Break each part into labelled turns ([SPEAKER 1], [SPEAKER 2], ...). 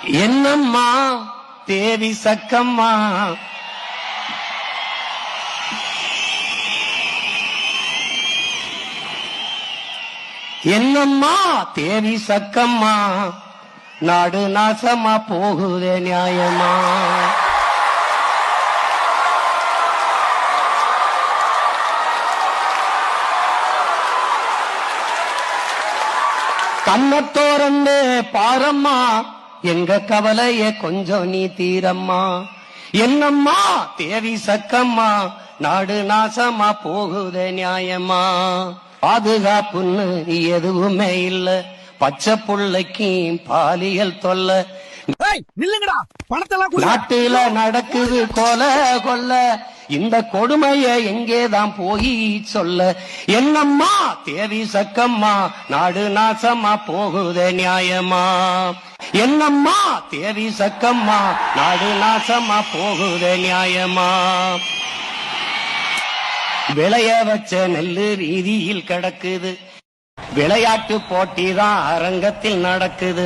[SPEAKER 1] என்னம்மா தேவி சக்கம்மா, என்னம்மா தேவி சக்கம்மா, நாடு நாசமா போகுதே நியாயமா. கண்ணத்தோரந்து பாரம்மா, எங்க கவலைய கொஞ்சம் நீ தீரம்மா. என்னம்மா தேவி சக்கம்மா, நாடு நாசமா போகுதே நியாயமா. பாதுகாப்புன்னு எதுவுமே இல்ல, பச்சை புள்ளைக்கு பாலியல் தொல்ல.
[SPEAKER 2] நில்லுங்கடா, பணத்தெல்லாம்
[SPEAKER 1] நாட்டுல நடக்குது கொலை கொல்ல, இந்த கொடுமைய எங்கேதான் போய் சொல்ல. என்னம்மா தேவி சக்கம்மா, நாடு நாசமா போகுதே நியாயமா. என்னம்மா தேவி சக்கம்மா, நாடு நாசமா போகுதே நியாயமா. விளைய வச்ச நெல்லு வீதியில் கிடக்குது, விளையாட்டு போட்டிதான் அரங்கத்தில் நடக்குது.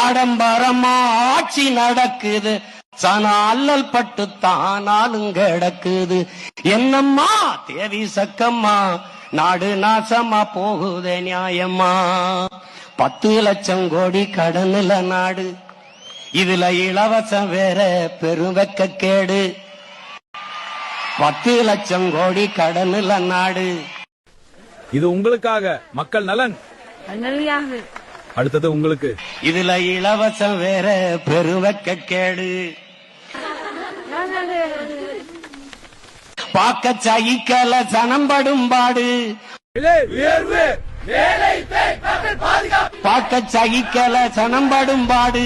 [SPEAKER 1] ஆடம்பரமா ஆட்சி நடக்குது, சன அல்லல் பட்டு தானாலும் கிடக்குது. என்னம்மா தேவி சக்கம்மா, நாடு நாசமா போகுதே நியாயமா. 10 லட்சம் கோடி கடனுல நாடு, இதுல இலவசம் வேற பெருவெக்க கேடு. 10 லட்சம் கோடி கடனுல நாடு.
[SPEAKER 2] இது உங்களுக்காக மக்கள் நலன், அடுத்தது உங்களுக்கு.
[SPEAKER 1] இதுல இலவசம் வேற பெருவெக்க கேடு. பாக்க சகிக்கல சனம்படும் பாடு, பாக்க சகிக்கல சனம்படும் பாடு.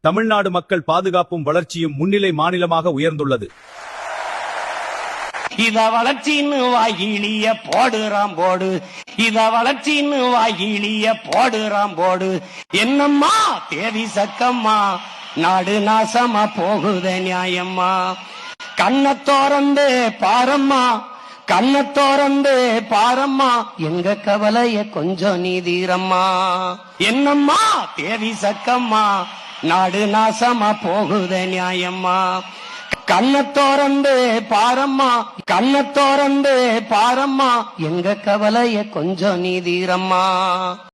[SPEAKER 2] தமிழ்நாடு மக்கள் பாதுகாப்பும் வளர்ச்சியும் முன்னிலை மாநிலமாக உயர்ந்துள்ளது.
[SPEAKER 1] இத வளர்ச்சின்னு வாயிலிய போடுறாம் போடு, இத வளர்ச்சின்னு வாயிலிய போடுறாம் போடு. என்னம்மா தேவி சக்கம்மா, நாடு நாசமா போகுதே நியாயம்மா. கண்ணத்தோரந்து பாரம்மா, கண்ணத்தோரந்து பாரம்மா, எங்க கவலைய கொஞ்சம் நீதீரம்மா. என்னம்மா தேவி சக்கம்மா, நாடு நாசமா போகுதே நியாயம்மா. கண்ணத்தோரந்து பாரம்மா, கண்ணத்தோரந்து பாரம்மா, எங்க கவலைய கொஞ்சம் நீதீரம்மா.